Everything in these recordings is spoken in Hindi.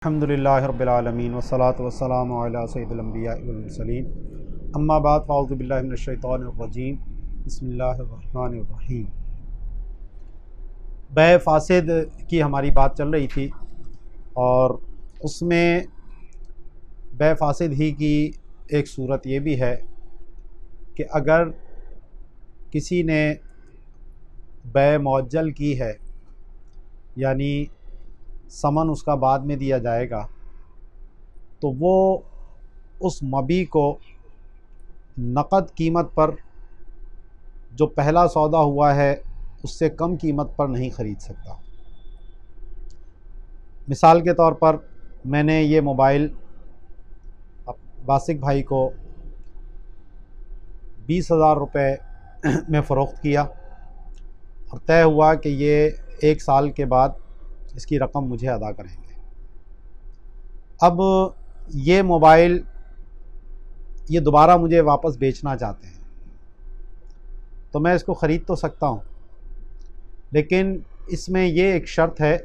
अल्हम्दुलिल्लाहि रब्बिल आलमीन वस्सलातु वस्सलामु अला सय्यिदिल अंबिया वल मुरसलीन अम्मा बाद फ़अऊज़ु बिल्लाहि मिनश शैतानिर रजीम बिस्मिल्लाहिर रहमानिर रहीम। बै फ़ासिद की हमारी बात चल रही थी और उसमें बै फ़ासिद ही की एक सूरत ये भी है कि अगर किसी ने बै मुअज्जल की है, यानी समन उसका बाद में दिया जाएगा, तो वो उस मबी को नक़द कीमत पर जो पहला सौदा हुआ है उससे कम कीमत पर नहीं ख़रीद सकता। मिसाल के तौर पर मैंने ये मोबाइल वासिक भाई को 20,000 रुपये में फ़रोख्त किया और तय हुआ कि ये 1 साल के बाद इसकी रकम मुझे अदा करेंगे। अब ये मोबाइल ये दोबारा मुझे वापस बेचना चाहते हैं, तो मैं इसको ख़रीद तो सकता हूँ, लेकिन इसमें ये एक शर्त है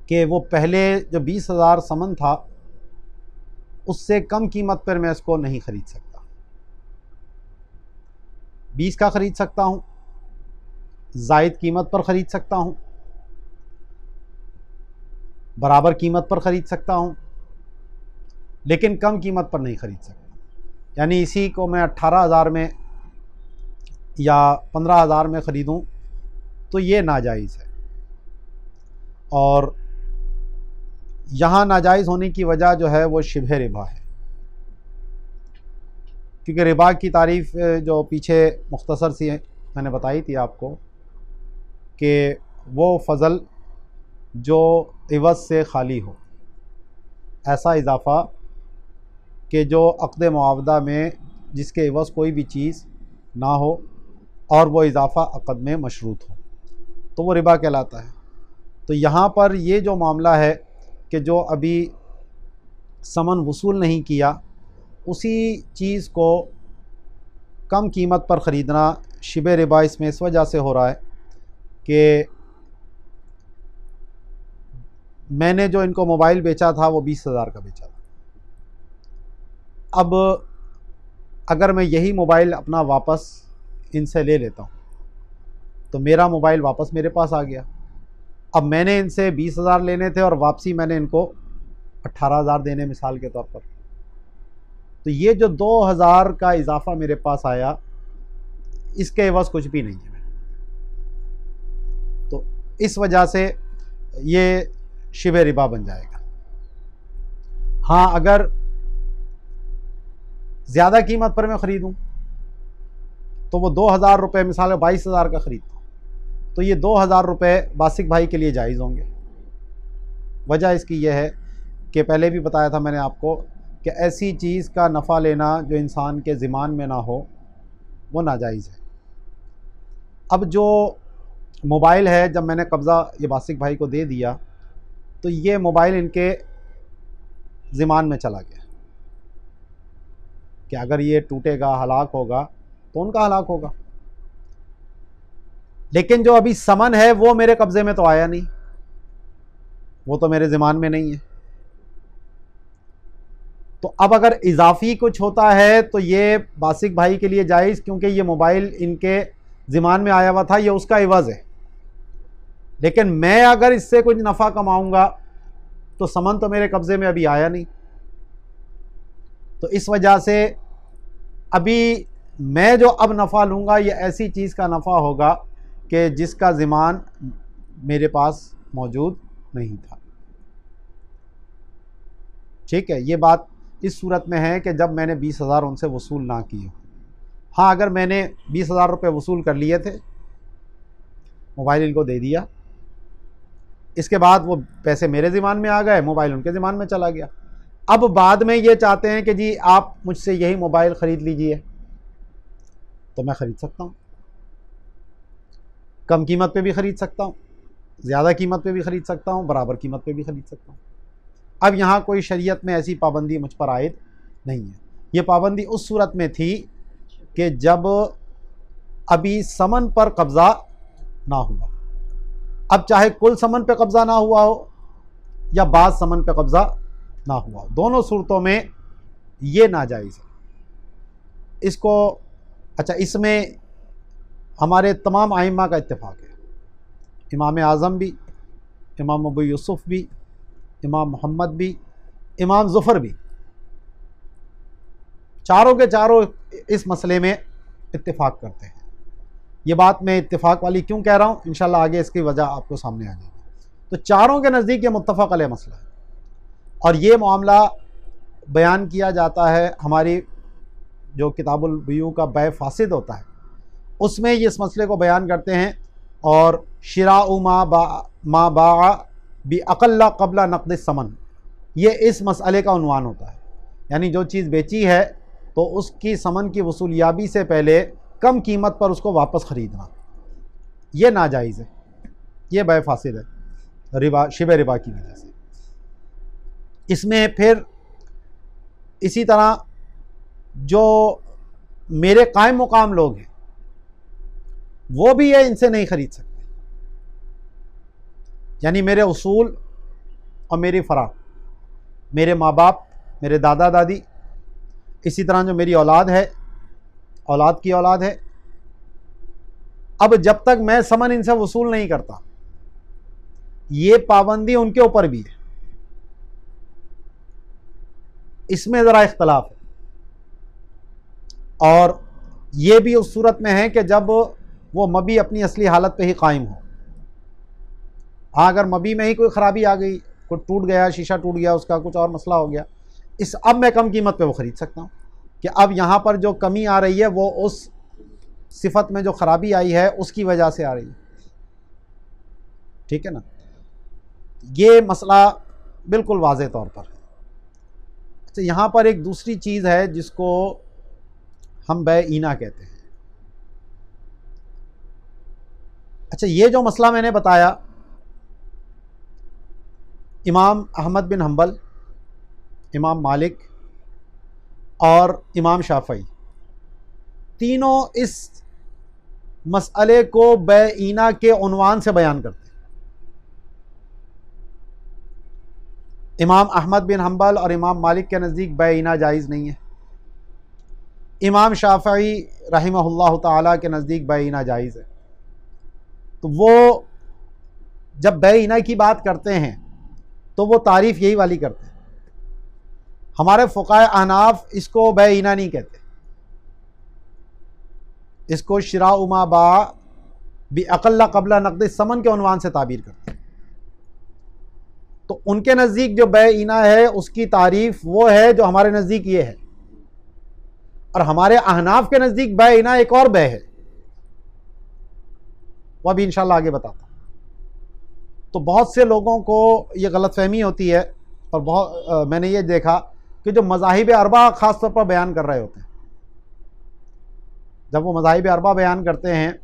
कि वो पहले जो 20,000 समन था उससे कम कीमत पर मैं इसको नहीं ख़रीद सकता। 20 का ख़रीद सकता हूँ, ज़ायद कीमत पर ख़रीद सकता हूँ, बराबर कीमत पर ख़रीद सकता हूँ, लेकिन कम कीमत पर नहीं ख़रीद सकता। यानी इसी को मैं 18,000 में या 15,000 में ख़रीदूँ तो ये नाजायज़ है। और यहाँ नाजायज़ होने की वजह जो है वो शिबह रिबा है, क्योंकि रिबा की तारीफ़ जो पीछे मुख्तसर सी मैंने बताई थी आपको कि वो फ़ज़ल जो इवज़ से खाली हो, ऐसा इजाफ़ा कि जो अक़्द मुआवदा में जिसके इवज़ कोई भी चीज़ ना हो और वो इजाफ़ा अक़द में मशरूत हो, तो वो रिबा कहलाता है। तो यहाँ पर ये जो मामला है कि जो अभी समन वसूल नहीं किया उसी चीज़ को कम कीमत पर ख़रीदना शिबे रिबा इसमें इस वजह से हो रहा है कि मैंने जो इनको मोबाइल बेचा था वो 20,000 का बेचा था। अब अगर मैं यही मोबाइल अपना वापस इनसे ले लेता हूँ तो मेरा मोबाइल वापस मेरे पास आ गया। अब मैंने इनसे 20,000 लेने थे और वापसी मैंने इनको 18,000 देने, मिसाल के तौर पर। तो ये जो 2,000 का इजाफ़ा मेरे पास आया, इसके एवज़ कुछ भी नहीं है। तो इस वजह से ये शिबे रिबा बन जाएगा। हाँ, अगर ज़्यादा कीमत पर मैं ख़रीदूँ तो वो 2,000 रुपये, मिसाल 22,000 का ख़रीदता हूँ, तो ये 2,000 रुपये वासिक भाई के लिए जायज़ होंगे। वजह इसकी यह है कि पहले भी बताया था मैंने आपको कि ऐसी चीज़ का नफ़ा लेना जो इंसान के ज़िमान में ना हो वो नाजायज़ है। अब जो मोबाइल है, जब मैंने कब्ज़ा ये वासिक भाई को दे दिया तो ये मोबाइल इनके ज़िमान में चला गया कि अगर ये टूटेगा, हलाक होगा तो उनका हलाक होगा। लेकिन जो अभी समन है वो मेरे कब्ज़े में तो आया नहीं, वो तो मेरे ज़िमान में नहीं है। तो अब अगर इजाफ़ी कुछ होता है तो ये वासिक भाई के लिए जायज़, क्योंकि ये मोबाइल इनके ज़िमान में आया हुआ था, ये उसका इवज़ है। लेकिन मैं अगर इससे कुछ नफ़ा कमाऊँगा तो समन तो मेरे कब्ज़े में अभी आया नहीं। तो इस वजह से अभी मैं जो अब नफ़ा लूँगा ये ऐसी चीज़ का नफ़ा होगा कि जिसका ज़िमान मेरे पास मौजूद नहीं था। ठीक है, ये बात इस सूरत में है कि जब मैंने 20,000 उनसे वसूल ना किए। हाँ, अगर मैंने 20,000 रुपये वसूल कर लिए थे, मोबाइल इनको दे दिया, इसके बाद वो पैसे मेरे ज़िमान में आ गए, मोबाइल उनके ज़िमान में चला गया। अब बाद में ये चाहते हैं कि जी आप मुझसे यही मोबाइल ख़रीद लीजिए, तो मैं ख़रीद सकता हूँ। कम कीमत पे भी ख़रीद सकता हूँ, ज़्यादा कीमत पे भी ख़रीद सकता हूँ, बराबर कीमत पे भी ख़रीद सकता हूँ। अब यहाँ कोई शरीयत में ऐसी पाबंदी मुझ पर आयद नहीं है। ये पाबंदी उस सूरत में थी कि जब अभी समन पर कब्ज़ा ना हुआ। अब चाहे कुल समन पे कब्ज़ा ना हुआ हो, या बाद समन पे कब्ज़ा ना हुआ, दोनों सूरतों में ये नाजायज़ है। इसको अच्छा, इसमें हमारे तमाम आइम्मा का इत्तेफाक है, इमाम आज़म भी, इमाम अबू यूसुफ भी, इमाम मोहम्मद भी, इमाम ज़ुफ़र भी, चारों के चारों इस मसले में इत्तेफाक करते हैं। ये बात मैं इत्तेफाक वाली क्यों कह रहा हूँ, इंशाल्लाह आगे इसकी वजह आपको सामने आ जाएगी। तो चारों के नज़दीक ये मुत्तफ़क़ अलैह मसला है, और ये मामला बयान किया जाता है हमारी जो किताबुल बुयू का बै फासिद होता है, उसमें ये इस मसले को बयान करते हैं। और शिराउ मा बा बी अक़ल्ला क़ब्ला नक़द समन, ये इस मसले का उन्वान होता है, यानी जो चीज़ बेची है तो उसकी समन की वसूलियाबी से पहले कम कीमत पर उसको वापस ख़रीदना, ये नाजायज़ है, ये बै फासिद है, रिबा, शिबे रिबा की वजह से। इसमें फिर इसी तरह जो मेरे कायम मुकाम लोग हैं वो भी ये इनसे नहीं ख़रीद सकते, यानी मेरे उसूल और मेरी फ़रा, मेरे माँ बाप, मेरे दादा दादी, इसी तरह जो मेरी औलाद है, औलाद की औलाद है, अब जब तक मैं समन इनसे वसूल नहीं करता, ये पाबंदी उनके ऊपर भी है। इसमें ज़रा इख्तलाफ है, और ये भी उस सूरत में है कि जब वो मबी अपनी असली हालत पे ही कायम हो। हाँ, अगर मबी में ही कोई ख़राबी आ गई, कोई टूट गया, शीशा टूट गया, उसका कुछ और मसला हो गया, अब मैं कम कीमत पे वो ख़रीद सकता हूँ कि अब यहाँ पर जो कमी आ रही है वो उस सिफत में जो ख़राबी आई है उसकी वजह से आ रही है, ठीक है ना। ये मसला बिल्कुल वाज़े तौर पर है। अच्छा, यहाँ पर एक दूसरी चीज़ है जिसको हम बै-ईना कहते हैं। अच्छा, ये जो मसला मैंने बताया, इमाम अहमद बिन हम्बल, इमाम मालिक और इमाम शाफ़ई तीनों इस मसले को बै-ईना के उन्वान से बयान करते हैं। इमाम अहमद बिन हम्बल और इमाम मालिक के नज़दीक बै-ईना जायज़ नहीं है। इमाम शाफ़ई रहिमहुल्लाह ताला के नज़दीक बै-ईना जायज़ है। तो वो जब बै-ईना की बात करते हैं तो वो तारीफ़ यही वाली करते हैं। हमारे फ़ुक़हा अहनाफ इसको बै-ईना नहीं कहते, इसको शिराउ मा बा बी अक़ल्ला क़ब्ला नक़द समन के उन्वान से ताबीर करते हैं। तो उनके नज़दीक जो बै-ईना है उसकी तारीफ़ वो है जो हमारे नज़दीक ये है, और हमारे अहनाफ के नज़दीक बै-ईना एक और बै है, वह भी इंशाअल्लाह आगे बताता हूँ। तो बहुत से लोगों को ये गलतफहमी होती है, और मैंने ये देखा कि जो मज़ाहिब अरबा ख़ास तौर पर बयान कर रहे होते हैं, जब वो मज़ाहिब अरबा बयान करते हैं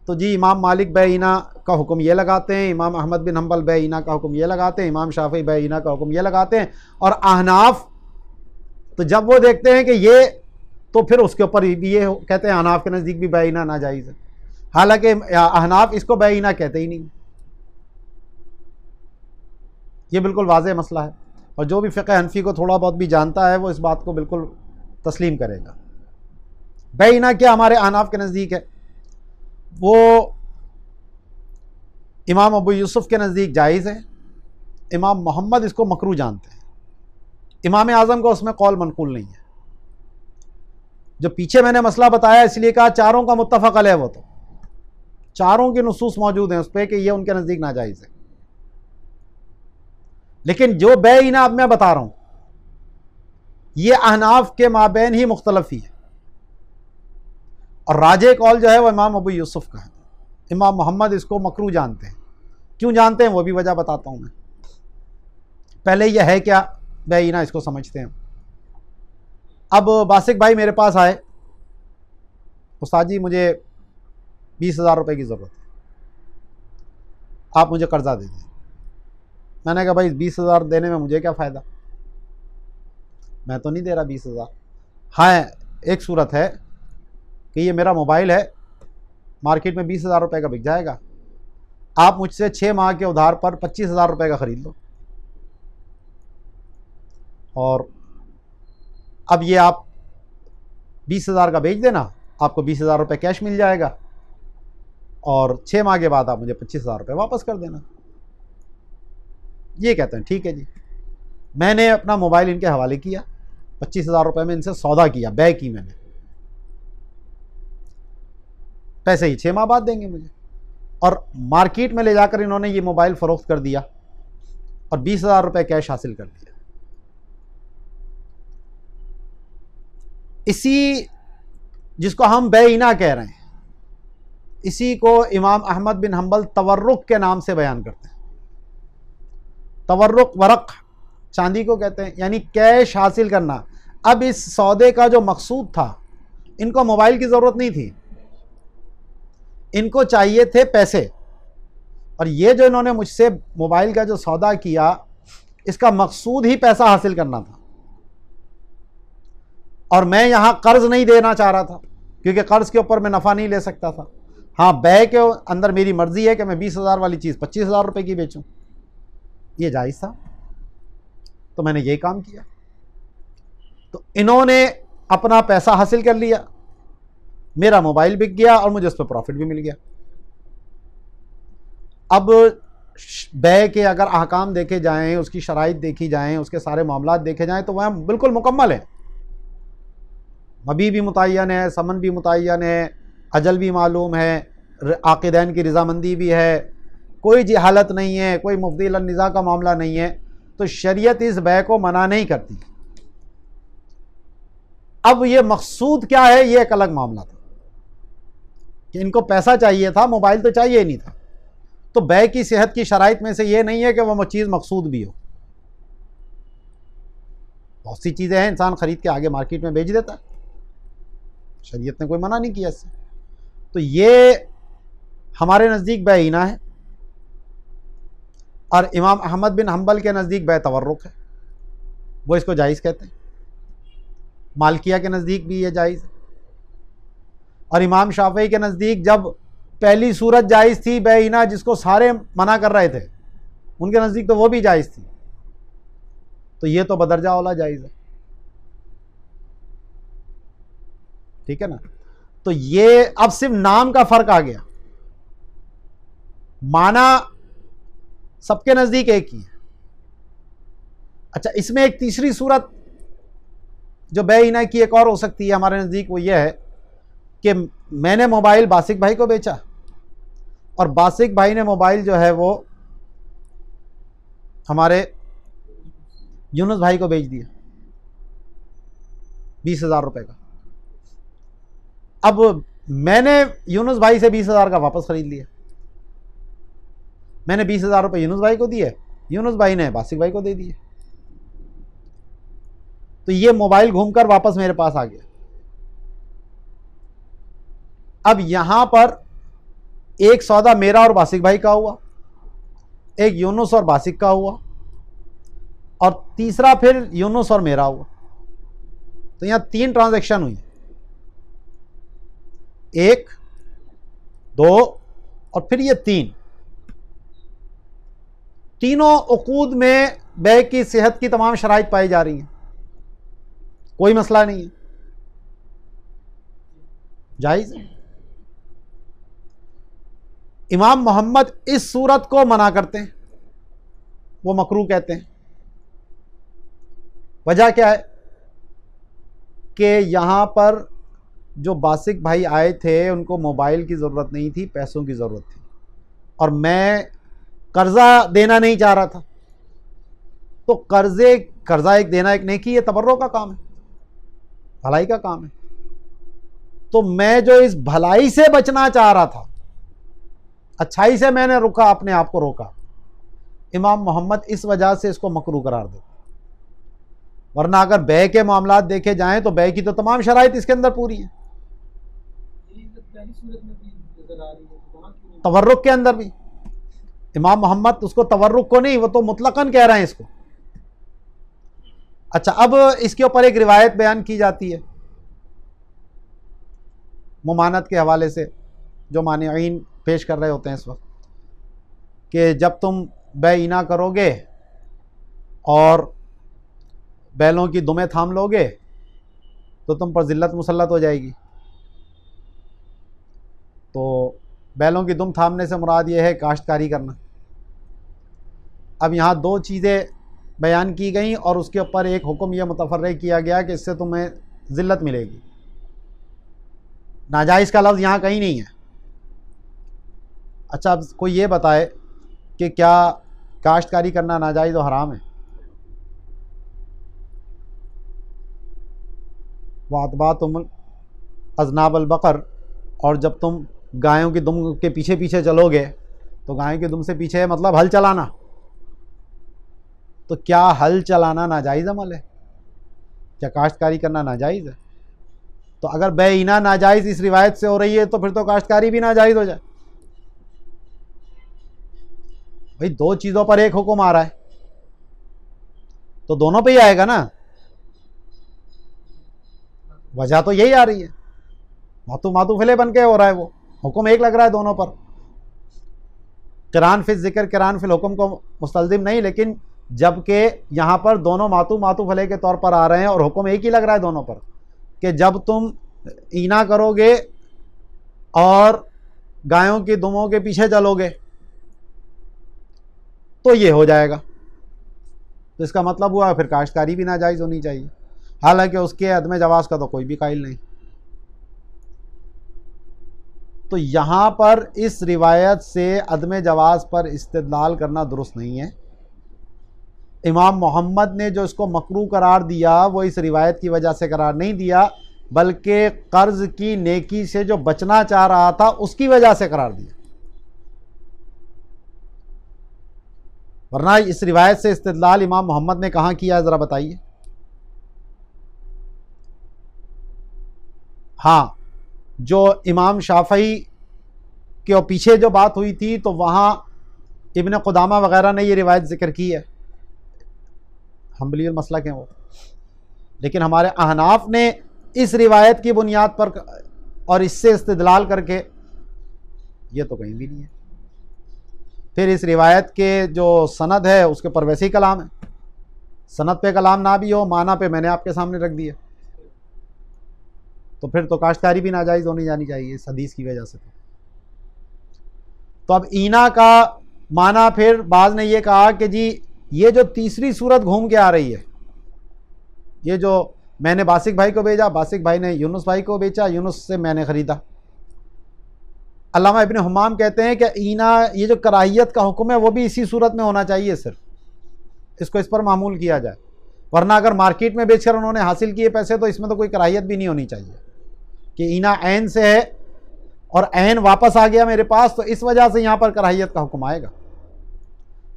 तो जी इमाम मालिक बै-ईना का हुक्म ये लगाते हैं, इमाम अहमद बिन हम्बल बै-ईना का हुक्म ये लगाते हैं, इमाम शाफ़ी बै-ईना का हुक्म ये लगाते हैं, और अहनाफ तो जब वो देखते हैं कि ये, तो फिर उसके ऊपर भी ये कहते हैं अहनाफ के नज़दीक भी बै-ईना नाजायज़ है, हालांकि अहनाफ इसको बै-ईना कहते ही नहीं। ये बिल्कुल वाज़ेह मसला है, और जो भी फ़िक़्ह हनफ़ी को थोड़ा बहुत भी जानता है वो इस बात को बिल्कुल तस्लीम करेगा। बै-ईना क्या हमारे अहनाफ के नज़दीक है, वो इमाम अबू यूसुफ के नज़दीक जायज़ है, इमाम मोहम्मद इसको मकरूह जानते हैं, इमाम आज़म का उसमें कौल मनक़ूल नहीं है। जो पीछे मैंने मसला बताया इसलिए कहा चारों का मुत्तफ़क़ अलैह, वो तो चारों की नुसूस मौजूद हैं उस पर कि ये उनके नज़दीक नाजायज़ है। लेकिन जो बै-ईना अब मैं बता रहा हूँ ये अहनाफ के माबैन ही मुख्तलफ ही है, और राजे कौल जो है वह इमाम अबू यूसुफ का है। इमाम मोहम्मद इसको मकरूह जानते हैं, क्यों जानते हैं वो भी वजह बताता हूँ मैं। पहले यह है क्या बै-ईना इसको समझते हैं। अब बासिक भाई मेरे पास आए, उस्ताद जी मुझे 20,000 रुपये की ज़रूरत है, आप मुझे कर्ज़ा दे दें। मैंने कहा भाई 20,000 देने में मुझे क्या फ़ायदा, मैं तो नहीं दे रहा 20,000। हाँ, एक सूरत है कि ये मेरा मोबाइल है, मार्केट में 20,000 रुपये का बिक जाएगा, आप मुझसे 6 माह के उधार पर 25,000 रुपये का ख़रीद लो। और अब ये आप 20,000 का बेच देना, आपको 20,000 रुपये कैश मिल जाएगा और 6 माह के बाद आप मुझे 25,000 रुपये वापस कर देना। ये कहते हैं ठीक है जी। मैंने अपना मोबाइल इनके हवाले किया, 25,000 रुपये में इनसे सौदा किया, बै की मैंने, पैसे ही 6 माह बाद देंगे मुझे, और मार्केट में ले जाकर इन्होंने ये मोबाइल फ़रोख्त कर दिया और 20,000 रुपये कैश हासिल कर दिया। इसी जिसको हम बेईना कह रहे हैं, इसी को इमाम अहमद बिन हंबल तवर्रुक के नाम से बयान करते हैं। तवर्रुक वरक चांदी को कहते हैं, यानी कैश हासिल करना। अब इस सौदे का जो मकसूद था, इनको मोबाइल की ज़रूरत नहीं थी, इनको चाहिए थे पैसे, और ये जो इन्होंने मुझसे मोबाइल का जो सौदा किया, इसका मकसूद ही पैसा हासिल करना था। और मैं यहाँ कर्ज नहीं देना चाह रहा था, क्योंकि कर्ज के ऊपर मैं नफ़ा नहीं ले सकता था। हाँ, बै के अंदर मेरी मर्जी है कि मैं 20,000 वाली चीज़ 25,000 रुपये की बेचूं, ये जायज़ था, तो मैंने यही काम किया। तो इन्होंने अपना पैसा हासिल कर लिया, मेरा मोबाइल बिक गया और मुझे उस पर प्रॉफिट भी मिल गया। अब बै के अगर अहकाम देखे जाएं, उसकी शराइत देखी जाएं, उसके सारे मामलात देखे जाएं, तो वह बिल्कुल मुकम्मल है। मबी भी मुतय्यन है, समन भी मुतय्यन है, अजल भी मालूम है, आक़िदैन की रज़ामंदी भी है, कोई जहालत नहीं है, कोई मुफ़्दिल निज़ा का मामला नहीं है। तो शरीयत इस बै को मना नहीं करती। अब ये मकसूद क्या है, ये एक अलग मामला था कि इनको पैसा चाहिए था, मोबाइल तो चाहिए ही नहीं था। तो बै की सेहत की शराइत में से ये नहीं है कि वह चीज़ मकसूद भी हो। बहुत सी चीज़ें हैं इंसान ख़रीद के आगे मार्केट में बेच देता है, शरीयत ने कोई मना नहीं किया इससे। तो ये हमारे नज़दीक बेईना है, और इमाम अहमद बिन हंबल के नज़दीक बै तवर्रुक है, वो इसको जायज़ कहते हैं। मालकिया के नज़दीक भी ये जायज़ है, और इमाम शाफ़ई के नज़दीक जब पहली सूरत जायज़ थी बेईना, जिसको सारे मना कर रहे थे, उनके नज़दीक तो वो भी जायज़ थी। तो ये तो बदरजा औला जायज़ है, ठीक है ना। तो ये अब सिर्फ नाम का फ़र्क आ गया, माना सबके नज़दीक एक ही है। अच्छा, इसमें एक तीसरी सूरत जो बेईना की एक और हो सकती है हमारे नज़दीक, वो ये है कि मैंने मोबाइल बासिक भाई को बेचा, और बासिक भाई ने मोबाइल जो है वो हमारे यूनुस भाई को बेच दिया 20,000 रुपये का। अब मैंने यूनुस भाई से 20,000 का वापस ख़रीद लिया, मैंने 20,000 रुपये यूनुस भाई को दिए, यूनुस भाई ने बासिक भाई को दे दिए। तो ये मोबाइल घूमकर वापस मेरे पास आ गया। अब यहां पर एक सौदा मेरा और बासिक भाई का हुआ, एक यूनुस और बासिक का हुआ, और तीसरा फिर यूनुस और मेरा हुआ। तो यहां 3 ट्रांजैक्शन हुई, 1, 2 और फिर ये 3। तीनों उकूद में बै की सेहत की तमाम शराइत पाई जा रही हैं, कोई मसला नहीं है, जायज़ है। इमाम मोहम्मद इस सूरत को मना करते हैं, वो मकरूह कहते हैं। वजह क्या है कि यहाँ पर जो बासिक भाई आए थे, उनको मोबाइल की ज़रूरत नहीं थी, पैसों की ज़रूरत थी, और मैं कर्ज़ा देना नहीं चाह रहा था। तो कर्ज़ा एक देना एक नेकी, ये तबर्रुक का काम है, भलाई का काम है। तो मैं जो इस भलाई से बचना चाह रहा था, अच्छाई से मैंने रुका, अपने आप को रोका। इमाम मोहम्मद इस वजह से इसको मकरूह करार देते। वरना अगर बै के मामलात देखे जाएं तो बै की तो तमाम शराइत इसके अंदर पूरी है, तवर्रुक के अंदर भी। इमाम मोहम्मद उसको तवर्रुक को नहीं, वो तो मुतलकन कह रहे हैं इसको। अच्छा, अब इसके ऊपर एक रिवायत बयान की जाती है मुमानत के हवाले से, जो मानिईन पेश कर रहे होते हैं इस वक्त, कि जब तुम बेईना करोगे और बैलों की दुमें थाम लोगे तो तुम पर ज़िल्लत मुसल्लत हो जाएगी। तो बैलों की दुम थामने से मुराद ये है काश्तकारी करना। अब यहाँ दो चीज़ें बयान की गई और उसके ऊपर एक हुक्म यह मुतफर्रे किया गया कि इससे तुम्हें ज़िल्लत मिलेगी। नाजायज़ का लफ्ज़ यहाँ कहीं नहीं है। अच्छा, अब कोई ये बताए कि क्या काश्तकारी करना नाजायज़ और हराम है? वातबा तुम अजनाब अलबकर, और जब तुम गायों की दुम के पीछे पीछे चलोगे, तो गायों की दुम से पीछे मतलब हल चलाना। तो क्या हल चलाना नाजायज़ अमल है? क्या काश्तकारी करना नाजायज़ है? तो अगर बेईना नाजायज़ इस रिवायत से हो रही है तो फिर तो काश्तकारी भी नाजायज़ हो जाए। भाई दो चीज़ों पर एक हुक्म आ रहा है तो दोनों पे ही आएगा ना। वजह तो यही आ रही है, मातू मातू फिले बन के हो रहा है, वो हुक्म एक लग रहा है दोनों पर। किरान फिल जिक्र किरान फिल हुक्म को मुस्तलजिम नहीं, लेकिन जबकि यहाँ पर दोनों मातू मातू फले के तौर पर आ रहे हैं और हुक्म एक ही लग रहा है दोनों पर कि जब तुम ईना करोगे और गायों की दुमों के पीछे चलोगे तो ये हो जाएगा। तो इसका मतलब हुआ फिर काश्तकारी भी नाजायज़ होनी चाहिए, हालांकि उसके अदम जवाज़ का तो कोई भी कायल नहीं। तो यहाँ पर इस रिवायत से अदम जवाज़ पर इस्तिदलाल करना दुरुस्त नहीं है। इमाम मोहम्मद ने जो इसको मकरूह करार दिया वो इस रिवायत की वजह से करार नहीं दिया, बल्कि कर्ज़ की नेकी से जो बचना चाह रहा था उसकी वजह से करार दिया। वरना इस रिवायत से इस्तिदलाल इमाम मोहम्मद ने कहाँ किया है, ज़रा बताइए। हाँ, जो इमाम शाफ़ई के पीछे जो बात हुई थी तो वहाँ इब्न क़ुदामा वग़ैरह ने ये रिवायत ज़िक्र की है, हम्बली मसलक हैं वो। लेकिन हमारे अहनाफ ने इस रिवायत की बुनियाद पर और इससे इस्तिदलाल करके, ये तो कहीं भी नहीं है। फिर इस रिवायत के जो सनद है उसके पर वैसे ही कलाम है। सनद पे कलाम ना भी हो, माना पे मैंने आपके सामने रख दिया, तो फिर तो काश्तकारी भी नाजायज़ होनी जानी चाहिए इस हदीस की वजह से। तो अब ईना का माना, फिर बाज़ ने ये कहा कि जी ये जो तीसरी सूरत घूम के आ रही है, ये जो मैंने बासिक भाई को भेजा, बासिक भाई ने यूनुस भाई को बेचा, यूनुस से मैंने ख़रीदा। अल्लामा इब्न हम्माम कहते हैं कि ईना, ये जो कराहियत का हुक्म है वो भी इसी सूरत में होना चाहिए, सिर्फ इसको इस पर मामूल किया जाए। वरना अगर मार्केट में बेचकर उन्होंने हासिल किए पैसे तो इसमें तो कोई कराहियत भी नहीं होनी चाहिए कि ईना ऐन से है और ऐन वापस आ गया मेरे पास, तो इस वजह से यहाँ पर कराहियत का हुक्म आएगा।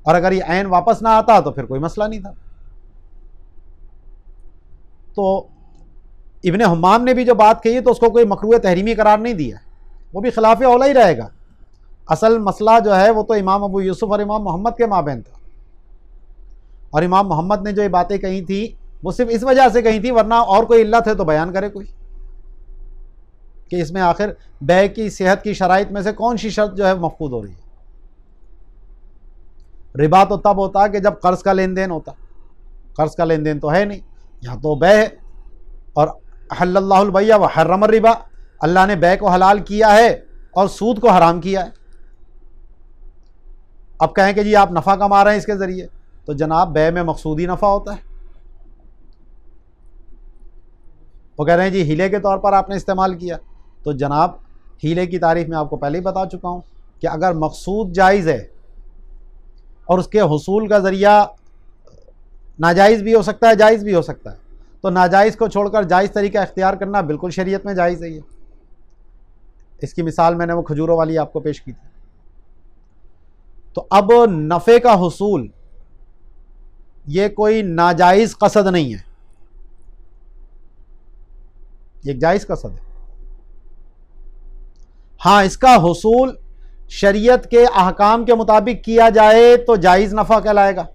और अगर ये ऐन वापस ना आता तो फिर कोई मसला नहीं था। तो इब्न हम्माम ने भी जो बात कही तो उसको कोई मकरूह तहरीमी करार नहीं दिया, वो भी खिलाफ औला ही रहेगा। असल मसला जो है वो तो इमाम अबू यूसुफ और इमाम मोहम्मद के माबैन था, और इमाम मोहम्मद ने जो ये बातें कही थी वो सिर्फ इस वजह से कही थी, वरना और कोई इल्लत है तो बयान करे कोई कि इसमें आखिर बै की सेहत की शराइत में से कौन सी शर्त जो है मफकूद हो रही है। रिबा तो तब होता कि जब कर्ज का लेन देन होता, कर्ज का लेन देन तो है नहीं, यहाँ तो बै है। और हल्लल्लाहुल बैअ व हर्रमर रिबा, अल्लाह ने बै को हलाल किया है और सूद को हराम किया है। अब कहें कि जी आप नफ़ा कमा रहे हैं इसके ज़रिए, तो जनाब बै में मकसूदी नफ़ा होता है। वो कह रहे हैं जी हीले के तौर पर आपने इस्तेमाल किया, तो जनाब हीले की तारीफ़ मैं आपको पहले ही बता चुका हूँ कि अगर मकसूद जायज़ है और उसके हुसूल का ज़रिया नाजायज़ भी हो सकता है, जायज़ भी हो सकता है, तो नाजायज़ को छोड़कर जायज़ तरीका इख्तियार करना बिल्कुल शरीयत में जायज़ है। इसकी मिसाल मैंने वो खजूरों वाली आपको पेश की थी। तो अब नफ़े का हुसूल ये कोई नाजायज़ कसद नहीं है, ये जायज़ कसद है। हाँ, इसका हुसूल शरीयत के अहकाम के मुताबिक किया जाए तो जायज़ नफ़ा कहलाएगा,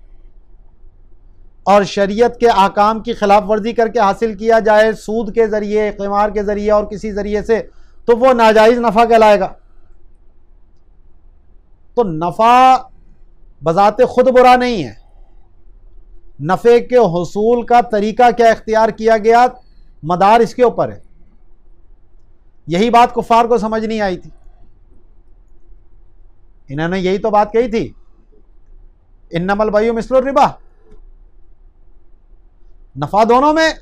और शरीयत के अहकाम की खिलाफ वर्जी करके हासिल किया जाए सूद के ज़रिए, क़िमार के ज़रिए और किसी ज़रिए से, तो वो नाजायज़ नफ़ा कहलाएगा। तो नफ़ा बज़ाते खुद बुरा नहीं है, नफ़े के हुसूल का तरीका क्या इख्तियार किया गया, मदार इसके ऊपर है। यही बात कुफ़ार को समझ नहीं आई थी। इन्होंने यही तो बात कही थी, इन्नमल बैयु मिस्लुर रिबा, नफा दोनों में।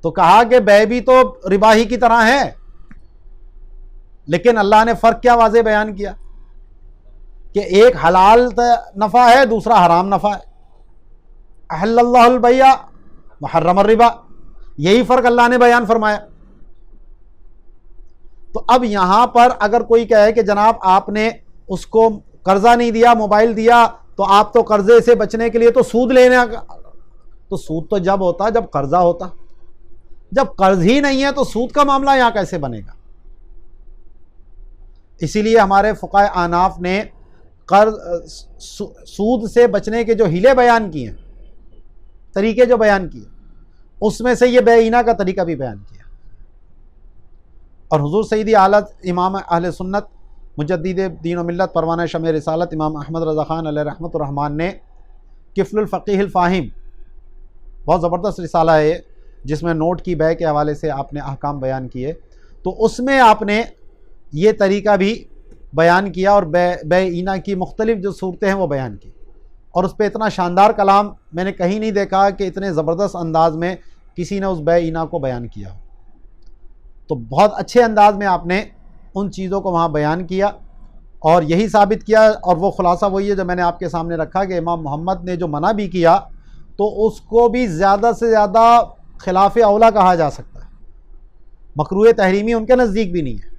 तो कहा कि बै भी तो रिबा ही की तरह है, लेकिन अल्लाह ने फ़र्क क्या वाज़े बयान किया कि एक हलाल नफ़ा है, दूसरा हराम नफ़ा है। अहल्लल्लाहुल बैया व हर्रमर रिबा, यही फ़र्क अल्लाह ने बयान फरमाया। तो अब यहाँ पर अगर कोई कहे कि जनाब आपने उसको कर्जा नहीं दिया, मोबाइल दिया, तो आप तो कर्जे से बचने के लिए तो सूद लेने, तो सूद तो जब होता जब कर्जा होता, जब कर्ज ही नहीं है तो सूद का मामला यहाँ कैसे बनेगा। इसीलिए हमारे फुक़हा आनाफ ने सूद से बचने के जो हीले बयान किए, तरीके जो बयान किए, उसमें से ये बेईना का तरीका भी बयान किया। और हुजूर सईदी आलत इमाम अहले सुन्नत मुजद्दिद दीन व मिल्लत परवाना शमे रिसालत इमाम अहमद रज़ा ख़ान अलैहि रहमतुर रहमान ने किफ़्लुल फ़क़ीहुल फ़ाहिम, बहुत ज़बरदस्त रिसाला है जिसमें नोट की बै के हवाले से आपने अहकाम बयान किए, तो उसमें आपने ये तरीका भी बयान किया और बेईना की मुख्तलिफ़ जो सूरतें हैं वो बयान की। और उस पर इतना शानदार कलाम मैंने कहीं नहीं देखा कि इतने ज़बरदस्त अंदाज में किसी ने उस बेईना को बयान किया। तो बहुत अच्छे अंदाज में आपने उन चीज़ों को वहाँ बयान किया और यही साबित किया, और वो खुलासा वही है जो मैंने आपके सामने रखा कि इमाम मोहम्मद ने जो मना भी किया तो उसको भी ज़्यादा से ज़्यादा खिलाफ औला कहा जा सकता है, मकरूह तहरीमी उनके नज़दीक भी नहीं है।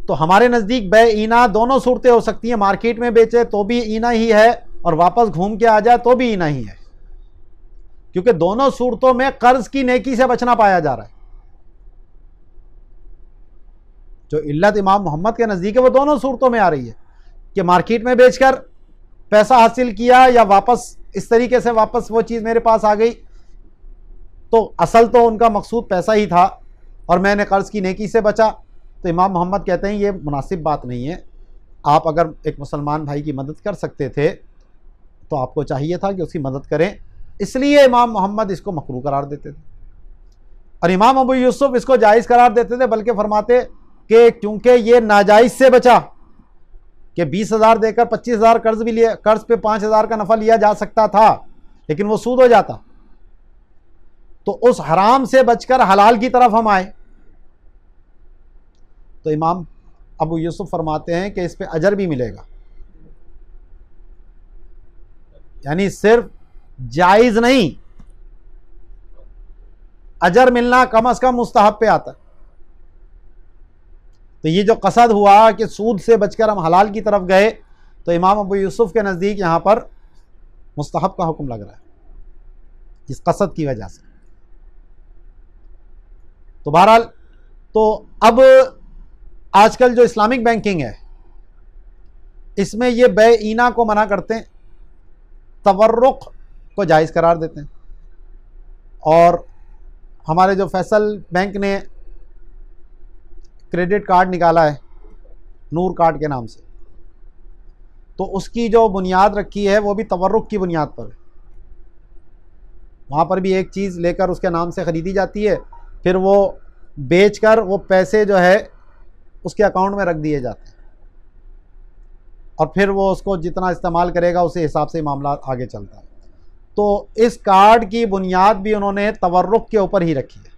तो हमारे नज़दीक बेईना दोनों सूरतें हो सकती हैं, मार्केट में बेचे तो भी ईना ही है और वापस घूम के आ जाए तो भी ईना ही है, क्योंकि दोनों सूरतों में कर्ज की नेकी से बचना पाया जा रहा है। जो इल्लत इमाम मोहम्मद के नज़दीक है वो दोनों सूरतों में आ रही है कि मार्केट में बेचकर पैसा हासिल किया या वापस इस तरीके से वापस वो चीज़ मेरे पास आ गई, तो असल तो उनका मकसूद पैसा ही था और मैंने कर्ज़ की नेकी से बचा। तो इमाम मोहम्मद कहते हैं ये मुनासिब बात नहीं है। आप अगर एक मुसलमान भाई की मदद कर सकते थे तो आपको चाहिए था कि उसकी मदद करें, इसलिए इमाम मोहम्मद इसको मकरूह करार देते थे और इमाम अबू यूसुफ इसको जायज़ करार देते थे, बल्कि फरमाते कि क्योंकि ये नाजायज़ से बचा कि 20,000 देकर 25,000 कर्ज भी लिया, कर्ज पे 5,000 का नफ़ा लिया जा सकता था लेकिन वो सूद हो जाता, तो उस हराम से बचकर हलाल की तरफ हम आए। तो इमाम अबू यूसुफ फरमाते हैं कि इस पे अजर भी मिलेगा, यानी सिर्फ जायज़ नहीं, अजर मिलना कम अज़ कम मुस्तहब पे आता है। तो ये जो कसद हुआ कि सूद से बचकर हम हलाल की तरफ गए, तो इमाम अबू यूसुफ के नज़दीक यहाँ पर मुस्तहब का हुक्म लग रहा है इस कसद की वजह से। तो बहरहाल, तो अब आजकल जो इस्लामिक बैंकिंग है इसमें ये बेईना को मना करते हैं, तवर्रुक को जायज़ करार देते हैं। और हमारे जो फैसल बैंक ने क्रेडिट कार्ड निकाला है नूर कार्ड के नाम से, तो उसकी जो बुनियाद रखी है वो भी तवर्रुक की बुनियाद पर है। वहाँ पर भी एक चीज़ लेकर उसके नाम से ख़रीदी जाती है, फिर वो बेचकर वो पैसे जो है उसके अकाउंट में रख दिए जाते हैं और फिर वो उसको जितना इस्तेमाल करेगा उसी हिसाब से मामला आगे चलता है। तो इस कार्ड की बुनियाद भी उन्होंने तवर्रुक के ऊपर ही रखी है।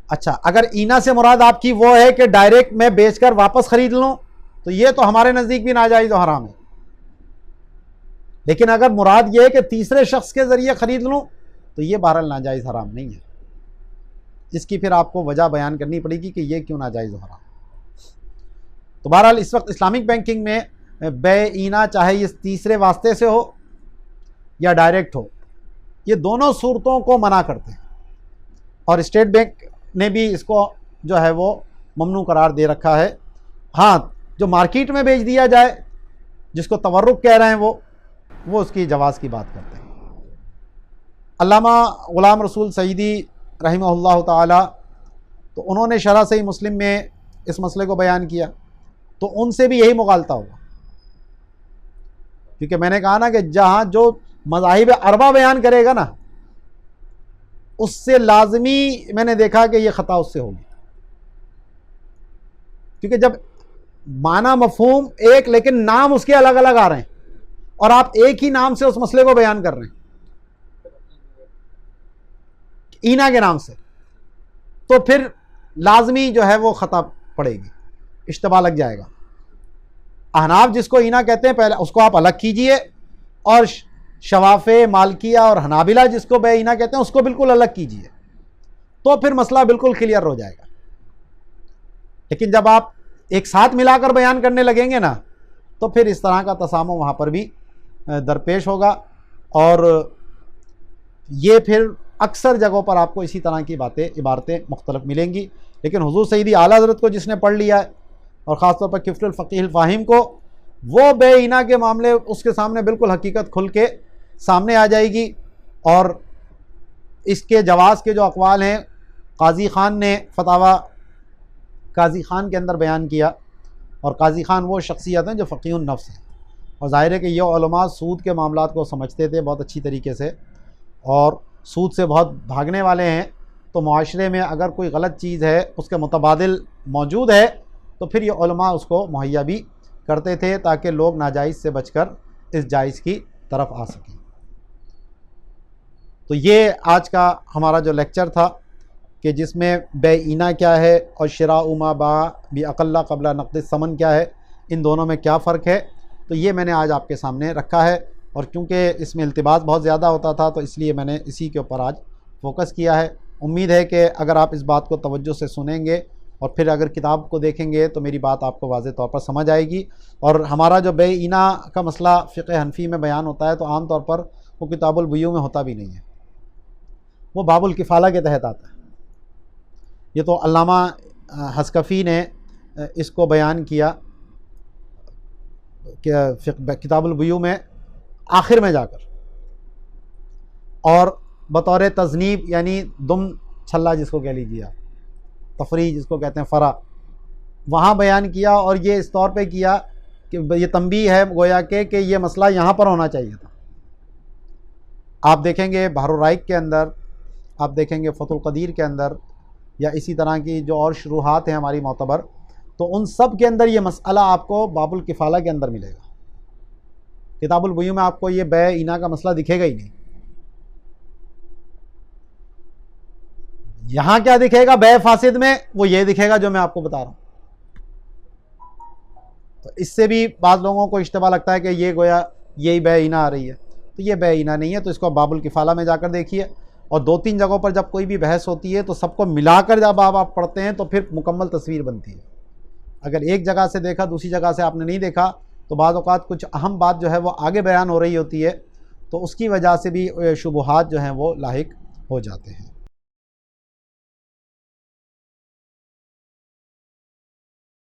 अच्छा, अगर ईना से मुराद आपकी वो है कि डायरेक्ट मैं बेचकर वापस ख़रीद लूँ, तो ये तो हमारे नज़दीक भी नाजायज़ और हराम है। लेकिन अगर मुराद ये है कि तीसरे शख्स के ज़रिए ख़रीद लूँ, तो ये बहरहाल नाजायज़ हराम नहीं है, जिसकी फिर आपको वजह बयान करनी पड़ेगी कि ये क्यों नाजायज़ हराम। तो बहरहाल इस वक्त इस्लामिक बैंकिंग में बेईना चाहे ये तीसरे वास्ते से हो या डायरेक्ट हो, ये दोनों सूरतों को मना करते हैं और स्टेट बैंक ने भी इसको जो है वो ममनू करार दे रखा है। हाँ, जो मार्केट में बेच दिया जाए जिसको तवर्रुक कह रहे हैं वो उसकी जवाज़ की बात करते हैं। अल्लामा ग़ुलाम रसूल सईदी रहमहुल्लाह ताला, तो उन्होंने शरह सही मुस्लिम में इस मसले को बयान किया, तो उनसे भी यही मुगालता हुआ क्योंकि मैंने कहा ना कि जहाँ जो मज़ाहिब अरबा बयान करेगा ना, उससे लाजमी मैंने देखा कि ये ख़ता उससे होगी। क्योंकि जब माना मफहूम एक लेकिन नाम उसके अलग अलग आ रहे हैं और आप एक ही नाम से उस मसले को बयान कर रहे हैं ईना के नाम से, तो फिर लाजमी जो है वो ख़ता पड़ेगी, इश्तबा लग जाएगा। अहनाफ जिसको ईना कहते हैं पहले उसको आप अलग कीजिए, और शवाफे, मालकिया और हनाबिला जिसको बे ईना कहते हैं उसको बिल्कुल अलग कीजिए, तो फिर मसला बिल्कुल क्लियर हो जाएगा। लेकिन जब आप एक साथ मिलाकर बयान करने लगेंगे ना, तो फिर इस तरह का तसामो वहाँ पर भी दरपेश होगा। और ये फिर अक्सर जगहों पर आपको इसी तरह की इबारतें मुख्तलिफ मिलेंगी। लेकिन हुजूर सईदी आला हज़रत को जिसने पढ़ लिया है, और ख़ासतौर पर किफ़्लुल फ़क़ीहुल फ़ाहिम को, वो बेईना के मामले उसके सामने बिल्कुल हकीकत खुल के सामने आ जाएगी। और इसके जवाज़ के जो अक़वाल हैं, काज़ी ख़ान ने फतावा काज़ी ख़ान के अंदर बयान किया, और काज़ी ख़ान वो शख्सियत हैं जो फ़क़ीहुन नफ्स हैं, और ज़ाहिर है कि ये उलमा सूद के मामलात को समझते थे बहुत अच्छी तरीके से, और सूद से बहुत भागने वाले हैं। तो मुआशरे में अगर कोई गलत चीज़ है उसके मुतबादिल मौजूद है, तो फिर ये उलमा उसको मुहैया भी करते थे ताकि लोग नाजायज़ से बचकर इस जायज़ की तरफ आ सकें। तो ये आज का हमारा जो लेक्चर था कि जिसमें बेईना क्या है और शिराउ मा बा बी अक़ल्ला क़ब्ला नक़द समन क्या है, इन दोनों में क्या फ़र्क है, तो ये मैंने आज आपके सामने रखा है। और क्योंकि इसमें इल्तिबास बहुत ज़्यादा होता था तो इसलिए मैंने इसी के ऊपर आज फ़ोकस किया है। उम्मीद है कि अगर आप इस बात को तवज्जो से सुनेंगे और फिर अगर किताब को देखेंगे तो मेरी बात आपको वाज़ेह तौर पर समझ आएगी। और हमारा जो बेईना का मसला फ़िक़्ह हनफ़ी में बयान होता है तो आम तौर पर वो किताबुल बुयू में होता भी नहीं है, वो बाबुल किफ़ाला के तहत आता है। ये तो अल्लामा हस्कफ़ी ने इसको बयान किया कि किताबुल बुयू में आखिर में जाकर, और बतौर तज़नीब यानी दुम छल्ला जिसको कह लीजिए आप, तफरी जिसको कहते हैं फ़रा, वहाँ बयान किया। और ये इस तौर पे किया कि ये तंबीह है गोया कि ये मसला यहाँ पर होना चाहिए था। आप देखेंगे बहरुर राइक़ के अंदर, आप देखेंगे फ़तहुल क़दीर के अंदर, या इसी तरह की जो और शुरूहात हैं हमारी मोतबर, तो उन सब के अंदर ये मसला आपको बाबुल किफ़ाला के अंदर मिलेगा। किताबुल बुयू में आपको ये बेईना का मसला दिखेगा ही नहीं। यहाँ क्या दिखेगा बे फासिद में, वो ये दिखेगा जो मैं आपको बता रहा हूँ। तो इससे भी बाज़ लोगों को इश्तिबा लगता है कि ये गोया यही बेईना आ रही है, तो ये बेईना नहीं है। तो इसको बाबुल किफ़ाला में जाकर देखिए। और 2-3 जगहों पर जब कोई भी बहस होती है तो सबको मिलाकर जब आप पढ़ते हैं तो फिर मुकम्मल तस्वीर बनती है। अगर एक जगह से देखा दूसरी जगह से आपने नहीं देखा तो बाज़ औक़ात कुछ अहम बात जो है वो आगे बयान हो रही होती है, तो उसकी वजह से भी शुबहात जो हैं वो लाहिक हो जाते हैं।